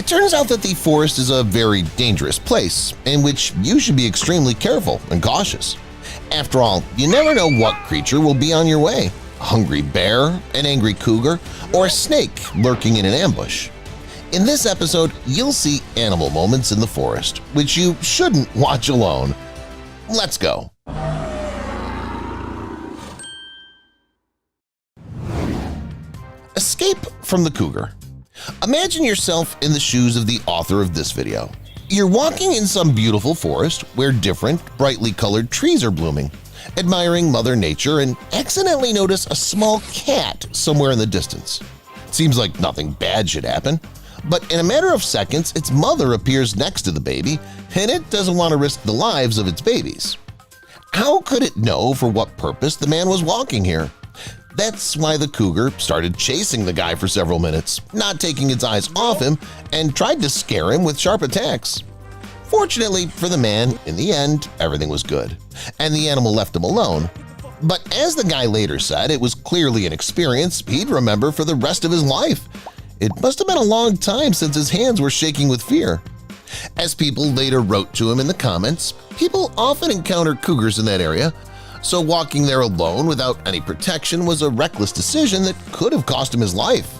It turns out that the forest is a very dangerous place in which you should be extremely careful and cautious. After all, you never know what creature will be on your way – a hungry bear, an angry cougar, or a snake lurking in an ambush. In this episode, you'll see animal moments in the forest, which you shouldn't watch alone. Let's go! Escape from the cougar. Imagine yourself in the shoes of the author of this video. You're walking in some beautiful forest where different, brightly colored trees are blooming, admiring Mother Nature, and accidentally notice a small cat somewhere in the distance. Seems like nothing bad should happen, but in a matter of seconds, its mother appears next to the baby, and it doesn't want to risk the lives of its babies. How could it know for what purpose the man was walking here? That's why the cougar started chasing the guy for several minutes, not taking its eyes off him, and tried to scare him with sharp attacks. Fortunately for the man, in the end, everything was good, and the animal left him alone. But as the guy later said, it was clearly an experience he'd remember for the rest of his life. It must have been a long time since his hands were shaking with fear. As people later wrote to him in the comments, people often encounter cougars in that area, so walking there alone without any protection was a reckless decision that could have cost him his life.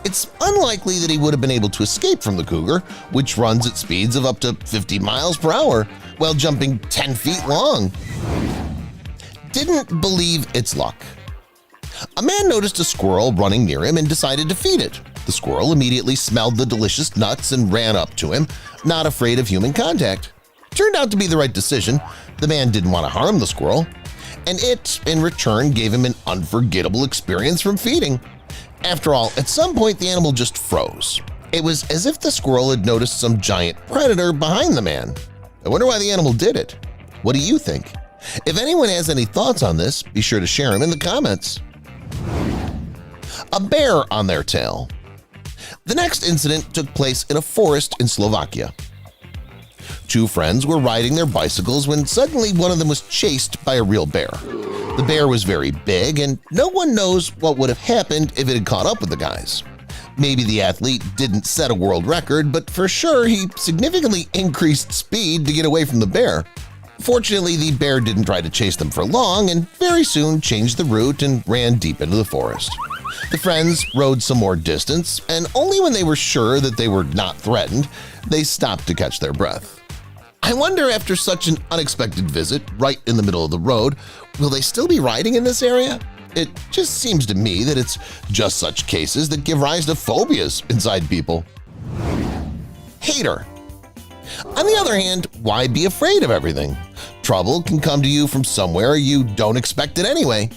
It's unlikely that he would have been able to escape from the cougar, which runs at speeds of up to 50 miles per hour while jumping 10 feet long. Didn't believe its luck. A man noticed a squirrel running near him and decided to feed it. The squirrel immediately smelled the delicious nuts and ran up to him, not afraid of human contact. Turned out to be the right decision. The man didn't want to harm the squirrel, and it, in return, gave him an unforgettable experience from feeding. After all, at some point the animal just froze. It was as if the squirrel had noticed some giant predator behind the man. I wonder why the animal did it. What do you think? If anyone has any thoughts on this, be sure to share them in the comments. A bear on their tail. The next incident took place in a forest in Slovakia. Two friends were riding their bicycles when suddenly one of them was chased by a real bear. The bear was very big, and no one knows what would have happened if it had caught up with the guys. Maybe the athlete didn't set a world record, but for sure he significantly increased speed to get away from the bear. Fortunately, the bear didn't try to chase them for long and very soon changed the route and ran deep into the forest. The friends rode some more distance, and only when they were sure that they were not threatened, they stopped to catch their breath. I wonder, after such an unexpected visit right in the middle of the road, will they still be riding in this area? It just seems to me that it's just such cases that give rise to phobias inside people. Hater. On the other hand, why be afraid of everything? Trouble can come to you from somewhere you don't expect it anyway.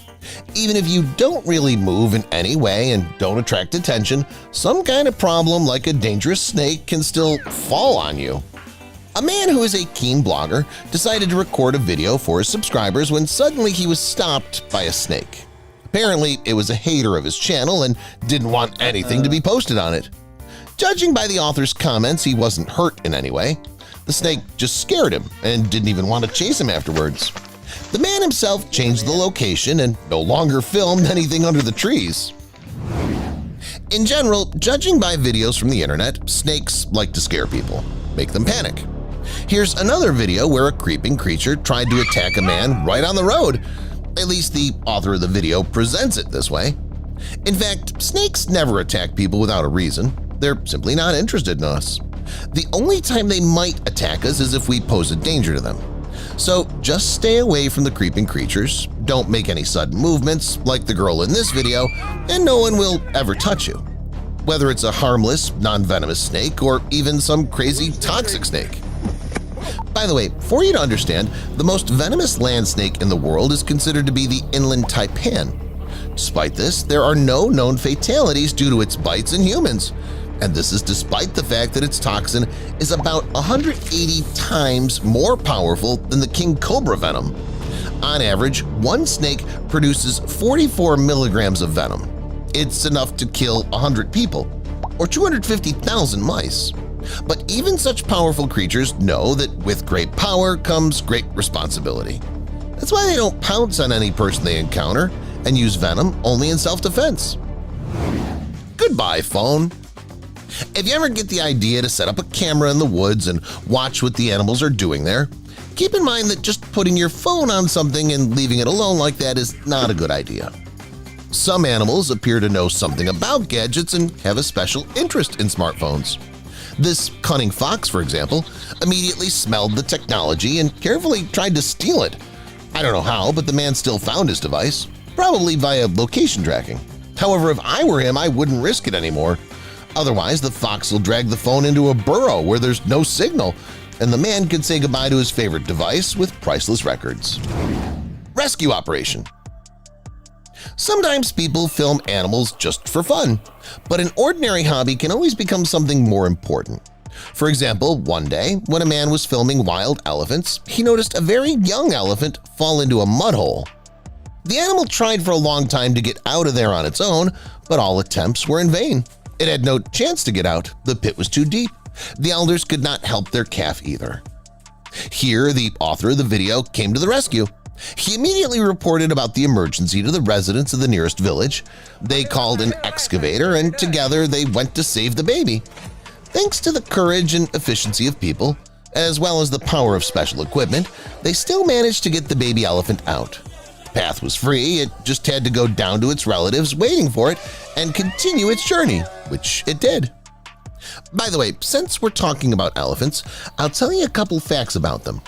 Even if you don't really move in any way and don't attract attention, some kind of problem like a dangerous snake can still fall on you. A man who is a keen blogger decided to record a video for his subscribers when suddenly he was stopped by a snake. Apparently, it was a hater of his channel and didn't want anything to be posted on it. Judging by the author's comments, he wasn't hurt in any way. The snake just scared him and didn't even want to chase him afterwards. The man himself changed the location and no longer filmed anything under the trees. In general, judging by videos from the internet, snakes like to scare people, make them panic. Here's another video where a creeping creature tried to attack a man right on the road. At least the author of the video presents it this way. In fact, snakes never attack people without a reason. They're simply not interested in us. The only time they might attack us is if we pose a danger to them. So just stay away from the creeping creatures, don't make any sudden movements like the girl in this video, and no one will ever touch you. Whether it's a harmless, non-venomous snake or even some crazy toxic snake. By the way, for you to understand, the most venomous land snake in the world is considered to be the inland taipan. Despite this, there are no known fatalities due to its bites in humans, and this is despite the fact that its toxin is about 180 times more powerful than the king cobra venom. On average, one snake produces 44 milligrams of venom. It's enough to kill 100 people, or 250,000 mice. But even such powerful creatures know that with great power comes great responsibility. That's why they don't pounce on any person they encounter and use venom only in self-defense. Goodbye, phone. If you ever get the idea to set up a camera in the woods and watch what the animals are doing there, keep in mind that just putting your phone on something and leaving it alone like that is not a good idea. Some animals appear to know something about gadgets and have a special interest in smartphones. This cunning fox, for example, immediately smelled the technology and carefully tried to steal it. I don't know how, but the man still found his device, probably via location tracking. However, if I were him, I wouldn't risk it anymore. Otherwise, the fox will drag the phone into a burrow where there's no signal, and the man could say goodbye to his favorite device with priceless records. Rescue operation. Sometimes people film animals just for fun, but an ordinary hobby can always become something more important. For example, one day, when a man was filming wild elephants, he noticed a very young elephant fall into a mud hole. The animal tried for a long time to get out of there on its own, but all attempts were in vain. It had no chance to get out. The pit was too deep. The elders could not help their calf either. Here, the author of the video came to the rescue. He immediately reported about the emergency to the residents of the nearest village. They called an excavator, and together they went to save the baby. Thanks to the courage and efficiency of people, as well as the power of special equipment, they still managed to get the baby elephant out. The path was free, it just had to go down to its relatives waiting for it and continue its journey, which it did. By the way, since we're talking about elephants, I'll tell you a couple facts about them.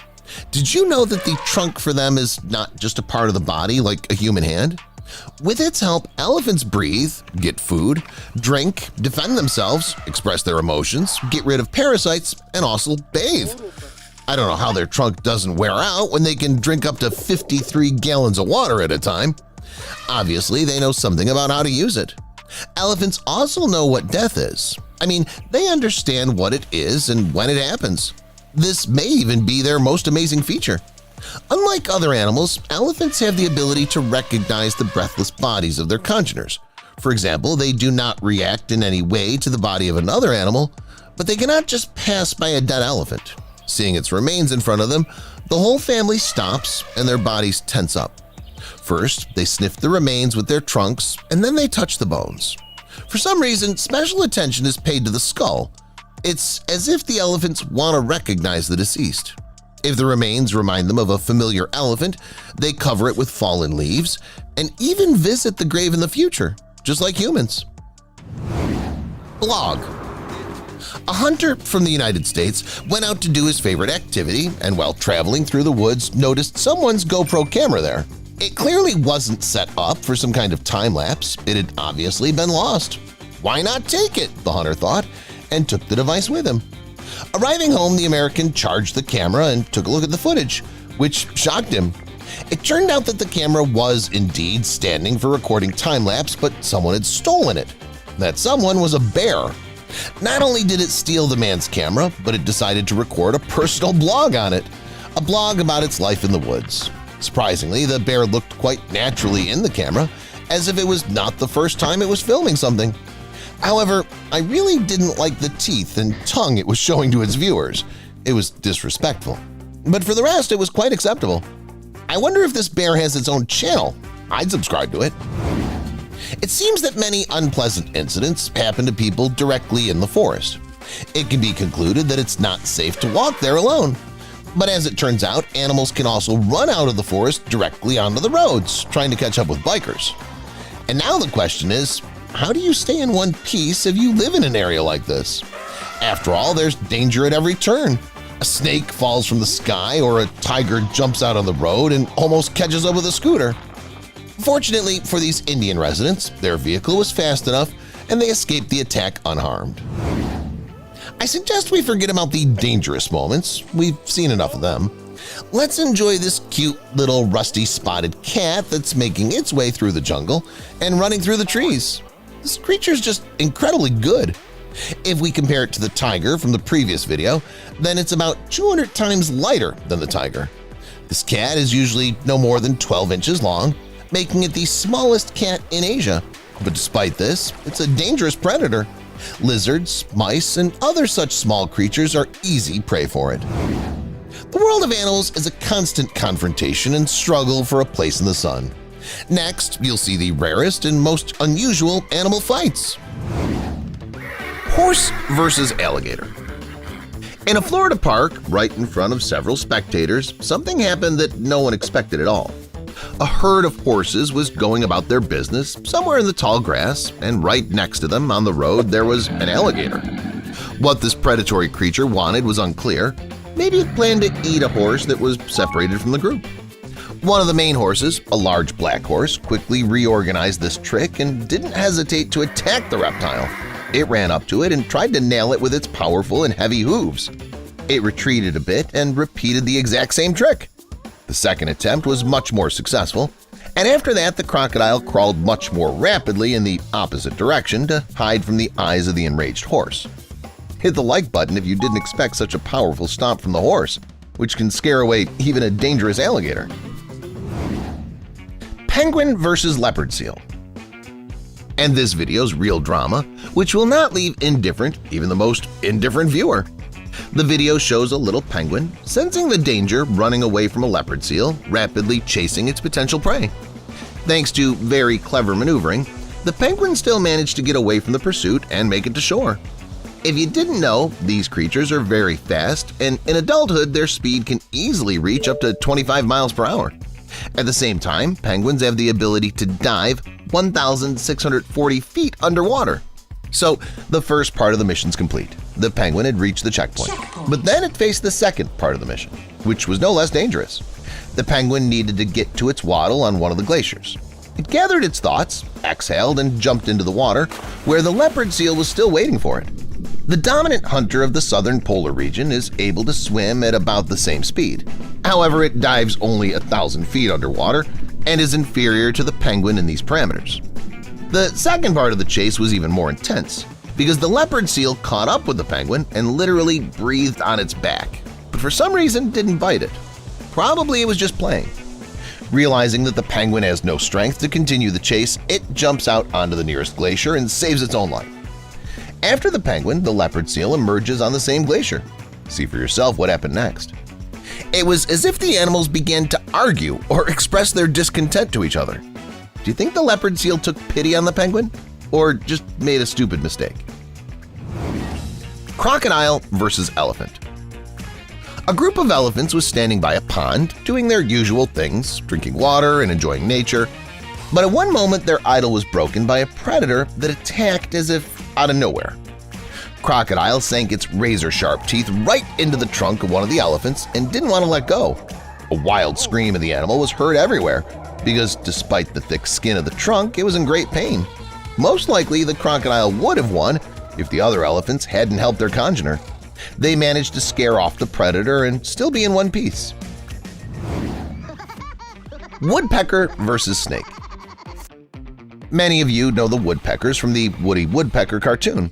Did you know that the trunk for them is not just a part of the body like a human hand? With its help, elephants breathe, get food, drink, defend themselves, express their emotions, get rid of parasites, and also bathe. I don't know how their trunk doesn't wear out when they can drink up to 53 gallons of water at a time. Obviously, they know something about how to use it. Elephants also know what death is. I mean, they understand what it is and when it happens. This may even be their most amazing feature. Unlike other animals, elephants have the ability to recognize the breathless bodies of their congeners. For example, they do not react in any way to the body of another animal, but they cannot just pass by a dead elephant. Seeing its remains in front of them, the whole family stops and their bodies tense up. First, they sniff the remains with their trunks, and then they touch the bones. For some reason, special attention is paid to the skull. It's as if the elephants want to recognize the deceased. If the remains remind them of a familiar elephant, they cover it with fallen leaves and even visit the grave in the future, just like humans. Blog. A hunter from the United States went out to do his favorite activity and while traveling through the woods noticed someone's GoPro camera there. It clearly wasn't set up for some kind of time-lapse. It had obviously been lost. Why not take it, the hunter thought, and took the device with him. Arriving home, the American charged the camera and took a look at the footage, which shocked him. It turned out that the camera was indeed standing for recording time-lapse, but someone had stolen it. That someone was a bear. Not only did it steal the man's camera, but it decided to record a personal blog on it, a blog about its life in the woods. Surprisingly, the bear looked quite naturally in the camera, as if it was not the first time it was filming something. However, I really didn't like the teeth and tongue it was showing to its viewers. It was disrespectful. But for the rest, it was quite acceptable. I wonder if this bear has its own channel. I'd subscribe to it. It seems that many unpleasant incidents happen to people directly in the forest. It can be concluded that it's not safe to walk there alone. But as it turns out, animals can also run out of the forest directly onto the roads, trying to catch up with bikers. And now the question is, how do you stay in one piece if you live in an area like this? After all, there's danger at every turn. A snake falls from the sky or a tiger jumps out on the road and almost catches up with a scooter. Fortunately for these Indian residents, their vehicle was fast enough and they escaped the attack unharmed. I suggest we forget about the dangerous moments. We've seen enough of them. Let's enjoy this cute little rusty spotted cat that's making its way through the jungle and running through the trees. This creature's just incredibly good. If we compare it to the tiger from the previous video, then it's about 200 times lighter than the tiger. This cat is usually no more than 12 inches long, making it the smallest cat in Asia. But despite this, it's a dangerous predator. Lizards, mice, and other such small creatures are easy prey for it. The world of animals is a constant confrontation and struggle for a place in the sun. Next, you'll see the rarest and most unusual animal fights. Horse versus alligator. In a Florida park, right in front of several spectators, something happened that no one expected at all. A herd of horses was going about their business somewhere in the tall grass, and right next to them on the road there was an alligator. What this predatory creature wanted was unclear. Maybe it planned to eat a horse that was separated from the group. One of the main horses, a large black horse, quickly reorganized this trick and didn't hesitate to attack the reptile. It ran up to it and tried to nail it with its powerful and heavy hooves. It retreated a bit and repeated the exact same trick. The second attempt was much more successful, and after that the crocodile crawled much more rapidly in the opposite direction to hide from the eyes of the enraged horse. Hit the like button if you didn't expect such a powerful stomp from the horse, which can scare away even a dangerous alligator. Penguin versus leopard seal. And this video's real drama, which will not leave indifferent even the most indifferent viewer. The video shows a little penguin, sensing the danger, running away from a leopard seal, rapidly chasing its potential prey. Thanks to very clever maneuvering, the penguin still managed to get away from the pursuit and make it to shore. If you didn't know, these creatures are very fast, and in adulthood their speed can easily reach up to 25 miles per hour. At the same time, penguins have the ability to dive 1,640 feet underwater. So the first part of the mission's complete. The penguin had reached the checkpoint. But then it faced the second part of the mission, which was no less dangerous. The penguin needed to get to its waddle on one of the glaciers. It gathered its thoughts, exhaled, and jumped into the water, where the leopard seal was still waiting for it. The dominant hunter of the southern polar region is able to swim at about the same speed. However, it dives only 1,000 feet underwater and is inferior to the penguin in these parameters. The second part of the chase was even more intense, because the leopard seal caught up with the penguin and literally breathed on its back, but for some reason didn't bite it. Probably it was just playing. Realizing that the penguin has no strength to continue the chase, it jumps out onto the nearest glacier and saves its own life. After the penguin, the leopard seal emerges on the same glacier. See for yourself what happened next. It was as if the animals began to argue or express their discontent to each other. Do you think the leopard seal took pity on the penguin, or just made a stupid mistake? Crocodile versus elephant. A group of elephants was standing by a pond, doing their usual things, drinking water and enjoying nature. But at one moment their idyll was broken by a predator that attacked as if out of nowhere. Crocodile sank its razor-sharp teeth right into the trunk of one of the elephants and didn't want to let go. A wild scream of the animal was heard everywhere, because despite the thick skin of the trunk, it was in great pain. Most likely, the crocodile would have won if the other elephants hadn't helped their congener. They managed to scare off the predator and still be in one piece. Woodpecker versus snake. Many of you know the woodpeckers from the Woody Woodpecker cartoon.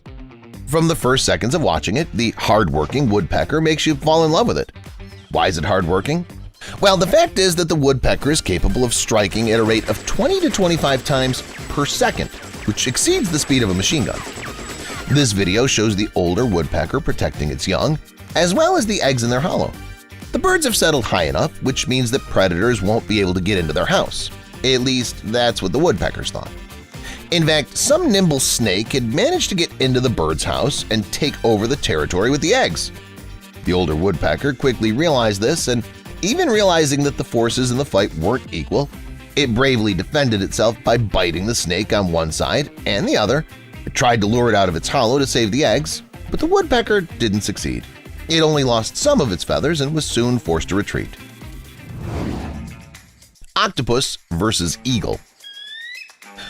From the first seconds of watching it, the hard-working woodpecker makes you fall in love with it. Why is it hard-working? Well, the fact is that the woodpecker is capable of striking at a rate of 20 to 25 times per second, which exceeds the speed of a machine gun. This video shows the older woodpecker protecting its young, as well as the eggs in their hollow. The birds have settled high enough, which means that predators won't be able to get into their house. At least, that's what the woodpeckers thought. In fact, some nimble snake had managed to get into the bird's house and take over the territory with the eggs. The older woodpecker quickly realized this, and even realizing that the forces in the fight weren't equal, it bravely defended itself by biting the snake on one side and the other. It tried to lure it out of its hollow to save the eggs, but the woodpecker didn't succeed. It only lost some of its feathers and was soon forced to retreat. Octopus versus eagle.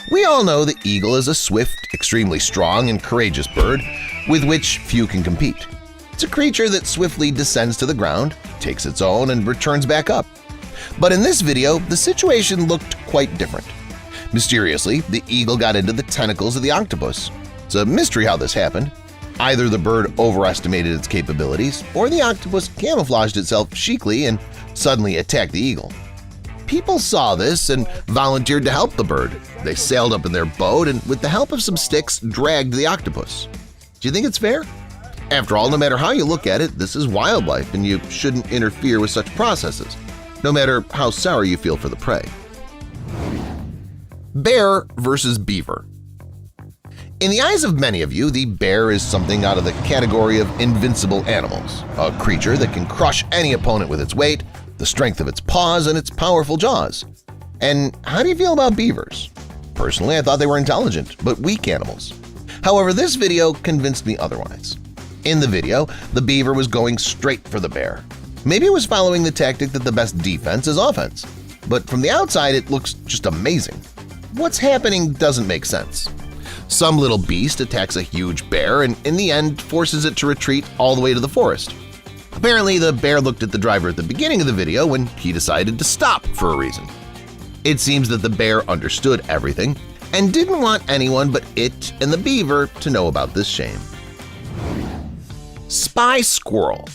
We all know the eagle is a swift, extremely strong, and courageous bird with which few can compete. It's a creature that swiftly descends to the ground, takes its own, and returns back up. But in this video, the situation looked quite different. Mysteriously, the eagle got into the tentacles of the octopus. It's a mystery how this happened. Either the bird overestimated its capabilities, or the octopus camouflaged itself chicly and suddenly attacked the eagle. People saw this and volunteered to help the bird. They sailed up in their boat and, with the help of some sticks, dragged the octopus. Do you think it's fair? After all, no matter how you look at it, this is wildlife and you shouldn't interfere with such processes, no matter how sorry you feel for the prey. Bear versus beaver. In the eyes of many of you, the bear is something out of the category of invincible animals, a creature that can crush any opponent with its weight, the strength of its paws, and its powerful jaws. And how do you feel about beavers? Personally, I thought they were intelligent, but weak animals. However, this video convinced me otherwise. In the video, the beaver was going straight for the bear. Maybe it was following the tactic that the best defense is offense, but from the outside it looks just amazing. What's happening doesn't make sense. Some little beast attacks a huge bear and in the end forces it to retreat all the way to the forest. Apparently, the bear looked at the driver at the beginning of the video when he decided to stop for a reason. It seems that the bear understood everything and didn't want anyone but it and the beaver to know about this shame. Spy squirrel.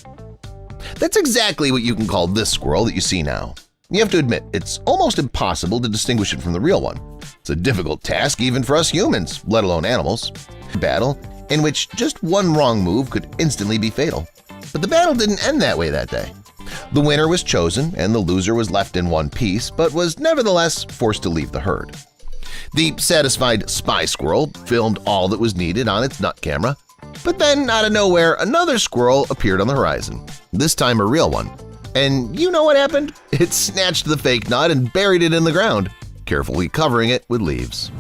That's exactly what you can call this squirrel that you see now. You have to admit, it's almost impossible to distinguish it from the real one. It's a difficult task even for us humans, let alone animals. A battle in which just one wrong move could instantly be fatal. But the battle didn't end that way that day. The winner was chosen and the loser was left in one piece, but was nevertheless forced to leave the herd. The satisfied spy squirrel filmed all that was needed on its nut camera, but then out of nowhere another squirrel appeared on the horizon, this time a real one. And you know what happened? It snatched the fake nut and buried it in the ground, carefully covering it with leaves.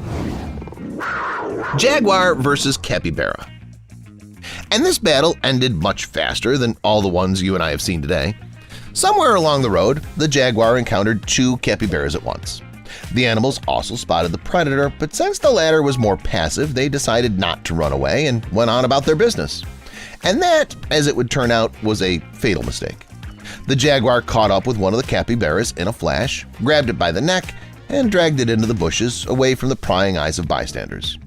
Jaguar versus capybara. And this battle ended much faster than all the ones you and I have seen today. Somewhere along the road, the jaguar encountered two capybaras at once. The animals also spotted the predator, but since the latter was more passive, they decided not to run away and went on about their business. And that, as it would turn out, was a fatal mistake. The jaguar caught up with one of the capybaras in a flash, grabbed it by the neck, and dragged it into the bushes away from the prying eyes of bystanders.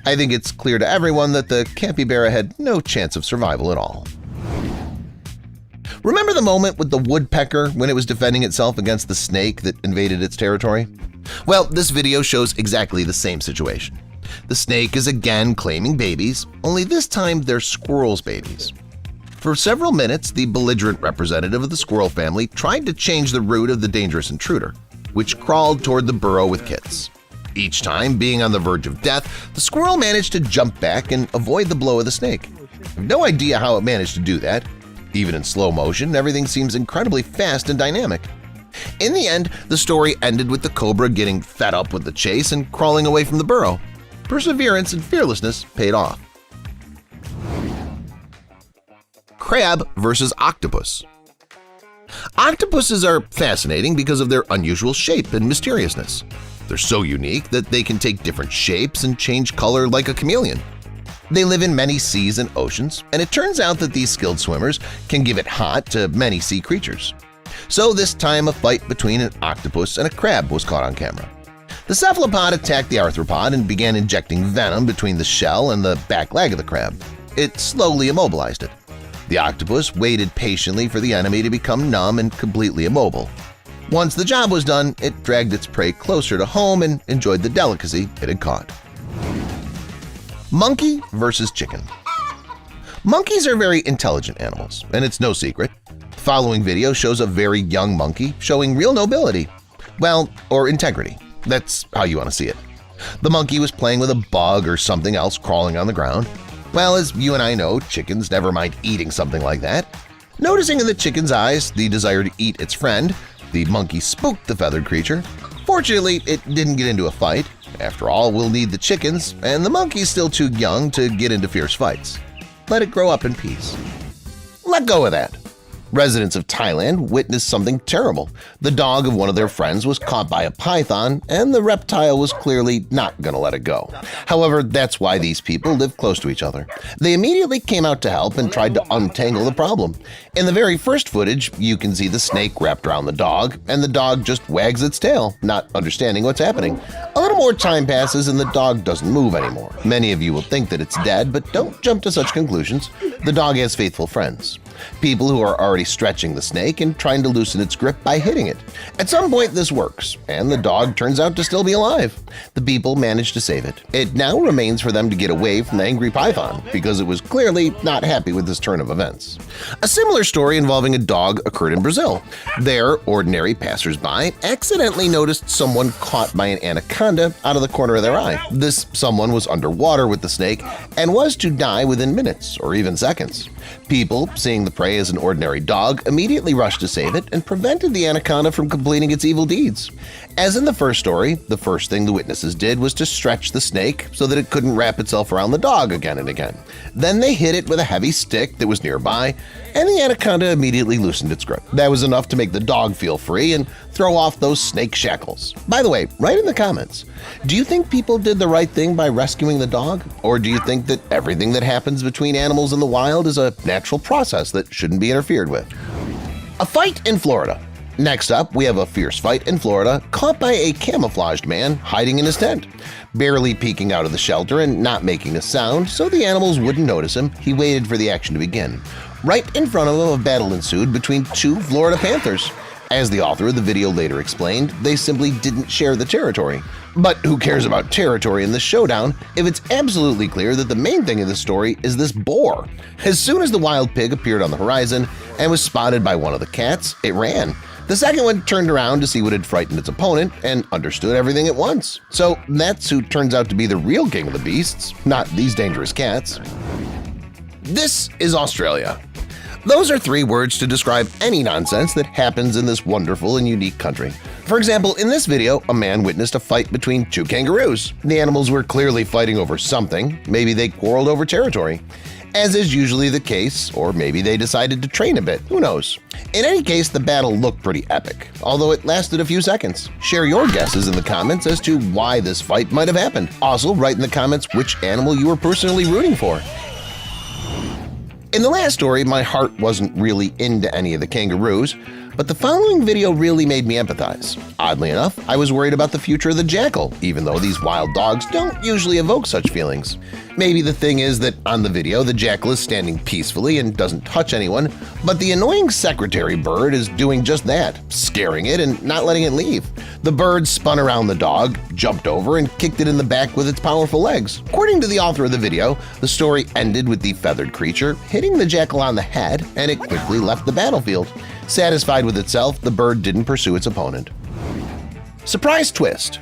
I think it's clear to everyone that the capybara had no chance of survival at all. Remember the moment with the woodpecker when it was defending itself against the snake that invaded its territory? Well, this video shows exactly the same situation. The snake is again claiming babies, only this time they're squirrel's babies. For several minutes, the belligerent representative of the squirrel family tried to change the route of the dangerous intruder, which crawled toward the burrow with kits. Each time, being on the verge of death, the squirrel managed to jump back and avoid the blow of the snake. I have no idea how it managed to do that. Even in slow motion, everything seems incredibly fast and dynamic. In the end, the story ended with the cobra getting fed up with the chase and crawling away from the burrow. Perseverance and fearlessness paid off. Crab versus octopus. Octopuses are fascinating because of their unusual shape and mysteriousness. They're so unique that they can take different shapes and change color like a chameleon. They live in many seas and oceans, and it turns out that these skilled swimmers can give it hot to many sea creatures. So this time a fight between an octopus and a crab was caught on camera. The cephalopod attacked the arthropod and began injecting venom between the shell and the back leg of the crab. It slowly immobilized it. The octopus waited patiently for the enemy to become numb and completely immobile. Once the job was done, it dragged its prey closer to home and enjoyed the delicacy it had caught. Monkey versus chicken. Monkeys are very intelligent animals, and it's no secret. The following video shows a very young monkey showing real nobility. Well, or integrity. That's how you want to see it. The monkey was playing with a bug or something else crawling on the ground. Well, as you and I know, chickens never mind eating something like that. Noticing in the chicken's eyes the desire to eat its friend, the monkey spooked the feathered creature. Fortunately, it didn't get into a fight. After all, we'll need the chickens, and the monkey's still too young to get into fierce fights. Let it grow up in peace. Let go of that. Residents of Thailand witnessed something terrible. The dog of one of their friends was caught by a python, and the reptile was clearly not going to let it go. However, that's why these people live close to each other. They immediately came out to help and tried to untangle the problem. In the very first footage, you can see the snake wrapped around the dog, and the dog just wags its tail, not understanding what's happening. A little more time passes and the dog doesn't move anymore. Many of you will think that it's dead, but don't jump to such conclusions. The dog has faithful friends. people who are already stretching the snake and trying to loosen its grip by hitting it. At some point this works, and the dog turns out to still be alive. The people manage to save it. It now remains for them to get away from the angry python, because it was clearly not happy with this turn of events. A similar story involving a dog occurred in Brazil. There, ordinary passersby accidentally noticed someone caught by an anaconda out of the corner of their eye. This someone was underwater with the snake and was to die within minutes or even seconds. People, seeing the prey as an ordinary dog, immediately rushed to save it and prevented the anaconda from completing its evil deeds. As in the first story, the first thing the witnesses did was to stretch the snake so that it couldn't wrap itself around the dog again and again. Then they hit it with a heavy stick that was nearby, and the anaconda immediately loosened its grip. That was enough to make the dog feel free and throw off those snake shackles. By the way, write in the comments, do you think people did the right thing by rescuing the dog? Or do you think that everything that happens between animals in the wild is a natural process that shouldn't be interfered with? A fight in Florida. Next up, we have a fierce fight in Florida caught by a camouflaged man hiding in his tent. Barely peeking out of the shelter and not making a sound so the animals wouldn't notice him, he waited for the action to begin. Right in front of him, a battle ensued between two Florida panthers. As the author of the video later explained, they simply didn't share the territory. But who cares about territory in this showdown if it's absolutely clear that the main thing in the story is this boar? As soon as the wild pig appeared on the horizon and was spotted by one of the cats, it ran. The second one turned around to see what had frightened its opponent and understood everything at once. So that's who turns out to be the real king of the beasts, not these dangerous cats. This is Australia. Those are 3 words to describe any nonsense that happens in this wonderful and unique country. For example, in this video, a man witnessed a fight between 2 kangaroos. The animals were clearly fighting over something. Maybe they quarreled over territory. As is usually the case, or maybe they decided to train a bit, who knows. In any case, the battle looked pretty epic, although it lasted a few seconds. Share your guesses in the comments as to why this fight might have happened. Also, write in the comments which animal you were personally rooting for. In the last story, my heart wasn't really into any of the kangaroos, but the following video really made me empathize. Oddly enough, I was worried about the future of the jackal, even though these wild dogs don't usually evoke such feelings. Maybe the thing is that on the video, the jackal is standing peacefully and doesn't touch anyone, but the annoying secretary bird is doing just that, scaring it and not letting it leave. The bird spun around the dog, jumped over, and kicked it in the back with its powerful legs. According to the author of the video, the story ended with the feathered creature hitting the jackal on the head, and it quickly left the battlefield. Satisfied with itself, the bird didn't pursue its opponent. Surprise twist.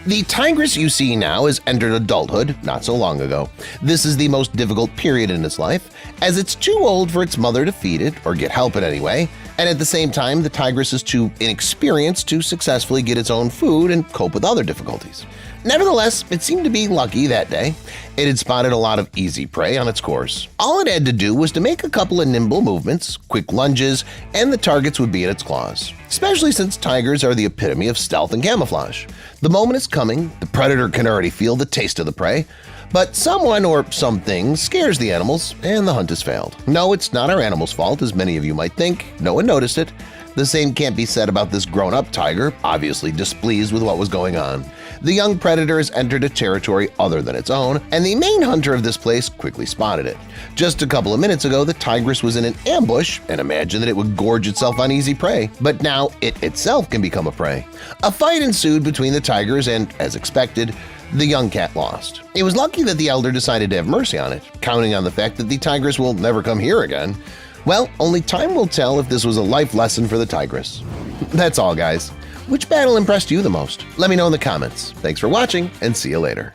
The tigress you see now has entered adulthood not so long ago. This is the most difficult period in its life, as it's too old for its mother to feed it or get help in any way, and at the same time the tigress is too inexperienced to successfully get its own food and cope with other difficulties. Nevertheless, it seemed to be lucky that day. It had spotted a lot of easy prey on its course. All it had to do was to make a couple of nimble movements, quick lunges, and the targets would be in its claws. Especially since tigers are the epitome of stealth and camouflage. The moment is coming, the predator can already feel the taste of the prey, but someone or something scares the animals, and the hunt has failed. No, it's not our animal's fault, as many of you might think. No one noticed it. The same can't be said about this grown-up tiger, obviously displeased with what was going on. The young predator has entered a territory other than its own, and the main hunter of this place quickly spotted it. Just a couple of minutes ago, the tigress was in an ambush and imagined that it would gorge itself on easy prey, but now it itself can become a prey. A fight ensued between the tigers and, as expected, the young cat lost. It was lucky that the elder decided to have mercy on it, counting on the fact that the tigress will never come here again. Well, only time will tell if this was a life lesson for the tigress. That's all, guys. Which battle impressed you the most? Let me know in the comments. Thanks for watching, and see you later.